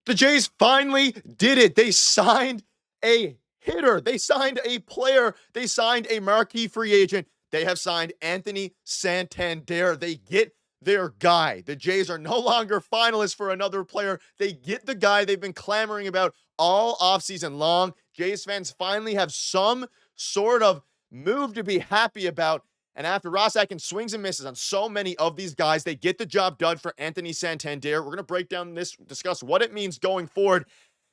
The Jays finally did it. They signed a hitter. They signed a player. They signed a marquee free agent. They have signed Anthony Santander. They get their guy. The Jays are no longer finalists for another player. They get the guy they've been clamoring about all offseason long. Jays fans finally have some sort of move to be happy about. And after Ross Atkins swings and misses on so many of these guys, they get the job done for Anthony Santander. We're going to break down this, discuss what it means going forward,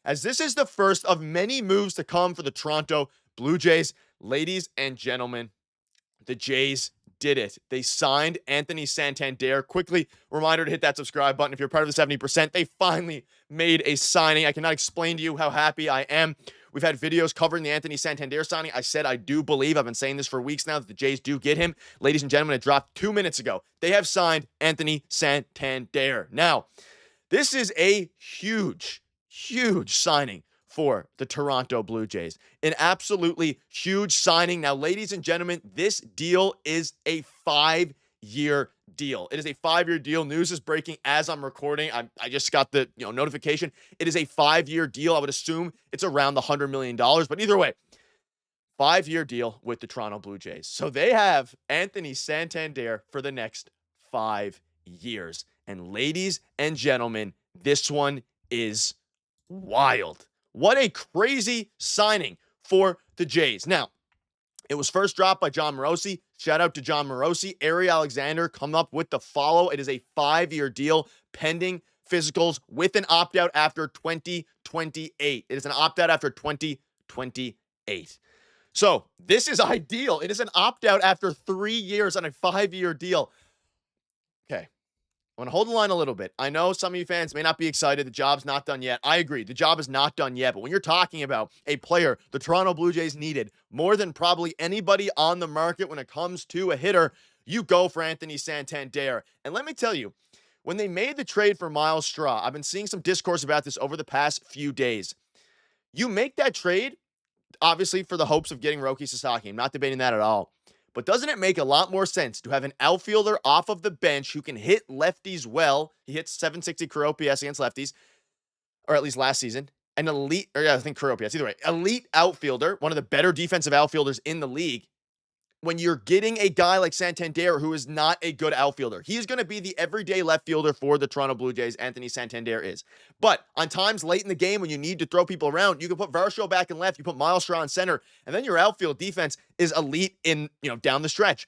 as this is the first of many moves to come for the Toronto Blue Jays. Ladies and gentlemen, the Jays did it. They signed Anthony Santander. Quickly, reminder to hit that subscribe button if you're part of the 70%. They finally made a signing. I cannot explain to you how happy I am. We've had videos covering the Anthony Santander signing. I said I do believe, I've been saying this for weeks now, that the Jays do get him. Ladies and gentlemen, it dropped 2 minutes ago. They have signed Anthony Santander. Now, this is a huge signing for the Toronto Blue Jays. An absolutely huge signing. Now, ladies and gentlemen, this deal is a 5-year deal. It is a 5-year deal. News is breaking as I'm recording. I just got the notification. It is a 5-year deal. I would assume it's around the $100 million, but either way, 5-year deal with the Toronto Blue Jays. So they have Anthony Santander for the next 5 years. And ladies and gentlemen, this one is wild. What a crazy signing for the Jays. Now, it was first dropped by John Morosi. Shout out to John Morosi. Ari Alexander come up with the follow. It is a 5-year deal pending physicals with an opt-out after 2028. It is an opt-out after 2028. So this is ideal. It is an opt-out after 3 years on a 5-year deal. Okay. I want to hold the line a little bit. I know some of you fans may not be excited. The job's not done yet. I agree. The job is not done yet. But when you're talking about a player the Toronto Blue Jays needed more than probably anybody on the market when it comes to a hitter, you go for Anthony Santander. And let me tell you, when they made the trade for Miles Straw, I've been seeing some discourse about this over the past few days. You make that trade, obviously, for the hopes of getting Roki Sasaki. I'm not debating that at all. But doesn't it make a lot more sense to have an outfielder off of the bench who can hit lefties well? He hits 760 career OPS against lefties, or at least last season. An elite, or yeah, I think career OPS, either way. Elite outfielder, one of the better defensive outfielders in the league. When you're getting a guy like Santander who is not a good outfielder, he is going to be the everyday left fielder for the Toronto Blue Jays. Anthony Santander is. But on times late in the game when you need to throw people around, you can put Varsho back in left, you put Miles Straw in center, and then your outfield defense is elite in, down the stretch.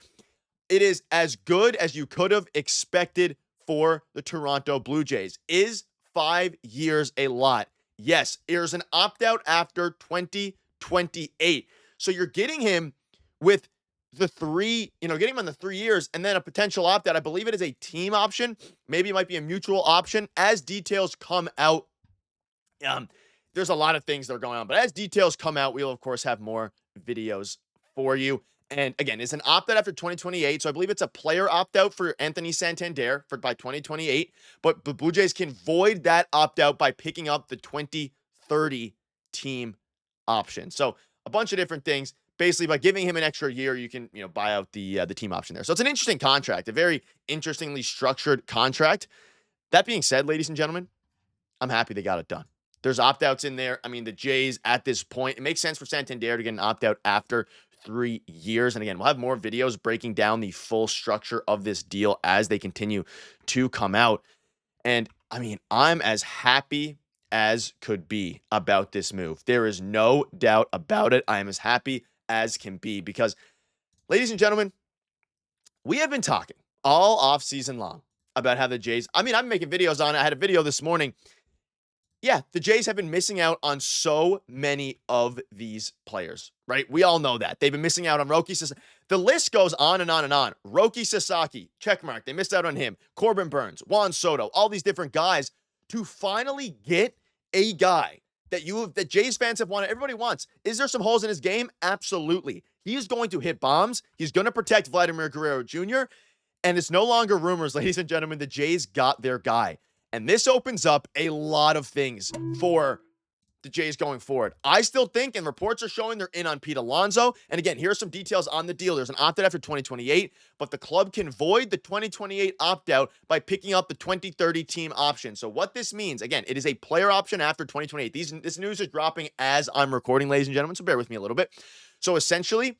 It is as good as you could have expected for the Toronto Blue Jays. Is 5 years a lot? Yes. There's an opt-out after 2028. So you're getting him with the getting him on the 3 years and then a potential opt-out. I believe it is a team option. Maybe it might be a mutual option. As details come out, there's a lot of things that are going on, but as details come out, we'll of course have more videos for you. And again, it's an opt-out after 2028. So I believe it's a player opt-out for Anthony Santander by 2028, but the Blue Jays can void that opt-out by picking up the 2030 team option. So a bunch of different things. Basically, by giving him an extra year, you can, buy out the team option there. So it's an interesting contract, a very interestingly structured contract. That being said, ladies and gentlemen, I'm happy they got it done. There's opt-outs in there. I mean, the Jays at this point, it makes sense for Santander to get an opt-out after 3 years. And again, we'll have more videos breaking down the full structure of this deal as they continue to come out. And I mean, I'm as happy as could be about this move. There is no doubt about it. I am as happy as can be because, ladies and gentlemen, we have been talking all off season long about how the Jays, I'm making videos on it. I had a video this morning. Yeah, the Jays have been missing out on so many of these players, right? We all know that. They've been missing out on Roki Sasaki. The list goes on and on and on. Roki Sasaki, checkmark. They missed out on him. Corbin Burns, Juan Soto, all these different guys to finally get a guy that Jays fans have wanted. Everybody wants. Is there some holes in his game? Absolutely. He is going to hit bombs. He's going to protect Vladimir Guerrero Jr. And it's no longer rumors, ladies and gentlemen. The Jays got their guy. And this opens up a lot of things for the Jays going forward. I still think, and reports are showing, they're in on Pete Alonso. And again, here's some details on the deal. There's an opt-out after 2028, but the club can void the 2028 opt-out by picking up the 2030 team option. So what this means, again, it is a player option after 2028. This news is dropping as I'm recording, ladies and gentlemen, so bear with me a little bit. So essentially,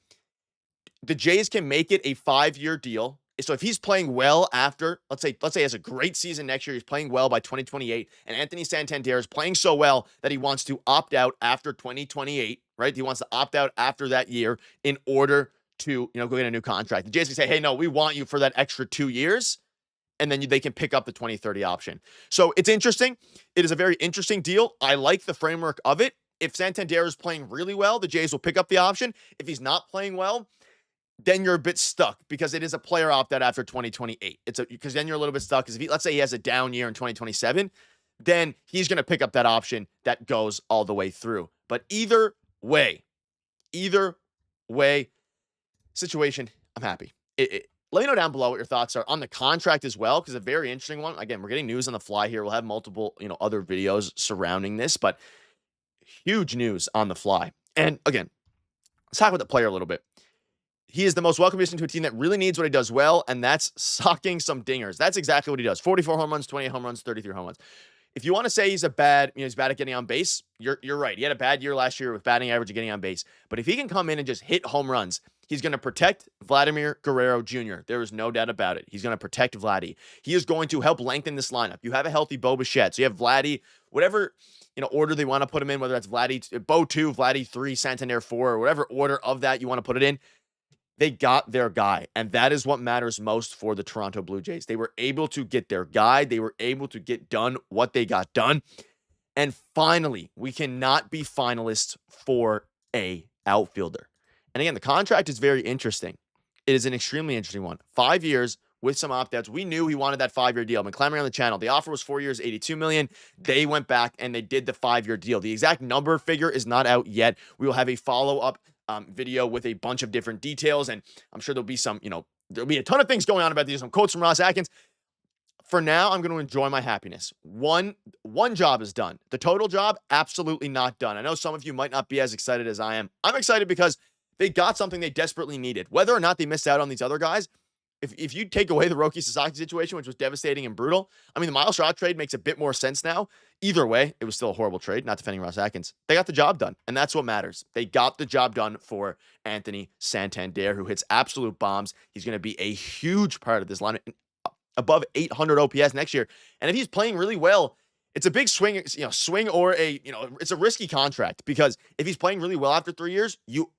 the Jays can make it a 5-year deal. So if he's playing well after, let's say he has a great season next year, he's playing well by 2028, and Anthony Santander is playing so well that he wants to opt out after 2028, right? He wants to opt out after that year in order to, go get a new contract. The Jays can say, hey, no, we want you for that extra 2 years, and then they can pick up the 2030 option. So it's interesting. It is a very interesting deal. I like the framework of it. If Santander is playing really well, the Jays will pick up the option. If he's not playing well, then you're a bit stuck because it is a player opt-out after 2028. Because then you're a little bit stuck because let's say he has a down year in 2027, then he's going to pick up that option that goes all the way through. But either way, situation, I'm happy. Let me know down below what your thoughts are on the contract as well, because a very interesting one. Again, we're getting news on the fly here. We'll have multiple, other videos surrounding this, but huge news on the fly. And again, let's talk about the player a little bit. He is the most welcome addition to a team that really needs what he does well, and that's socking some dingers. That's exactly what he does. 44 home runs, 28 home runs, 33 home runs. If you want to say he's bad at getting on base, you're right. He had a bad year last year with batting average and getting on base. But if he can come in and just hit home runs, he's going to protect Vladimir Guerrero Jr. There is no doubt about it. He's going to protect Vladdy. He is going to help lengthen this lineup. You have a healthy Bichette. So you have Vladdy, whatever order they want to put him in, whether that's Vladdy, Bo 2, Vladdy 3, Santander 4, or whatever order of that you want to put it in. They got their guy, and that is what matters most for the Toronto Blue Jays. They were able to get their guy. They were able to get done what they got done. And finally, we cannot be finalists for a outfielder. And again, the contract is very interesting. It is an extremely interesting one. 5 years with some opt-outs. We knew he wanted that 5-year deal. I've been clamoring on the channel. The offer was 4 years, $82 million. They went back and they did the 5-year deal. The exact number figure is not out yet. We will have a follow-up video with a bunch of different details, and I'm sure there'll be there'll be a ton of things going on about these. Some quotes from Ross Atkins. For now, I'm going to enjoy my happiness. One job is done. The total job, absolutely not done. I know some of you might not be as excited as I am. I'm excited because they got something they desperately needed. Whether or not they missed out on these other guys, if you take away the Roki Sasaki situation, which was devastating and brutal, I mean, the Miles Straw trade makes a bit more sense now. Either way, it was still a horrible trade, not defending Ross Atkins. They got the job done, and that's what matters. They got the job done for Anthony Santander, who hits absolute bombs. He's going to be a huge part of this lineup, above 800 OPS next year. And if he's playing really well, it's a big swing, or it's a risky contract, because if he's playing really well after 3 years, you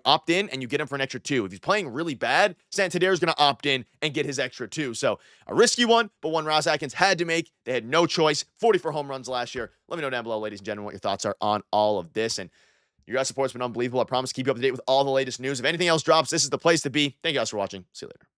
opt in and you get him for an extra 2. If he's playing really bad, Santander is going to opt in and get his extra 2. So a risky one, but one Ross Atkins had to make. They had no choice. 44 home runs last year. Let me know down below, ladies and gentlemen, what your thoughts are on all of this. And your guys' support's been unbelievable. I promise to keep you up to date with all the latest news. If anything else drops, this is the place to be. Thank you guys for watching. See you later.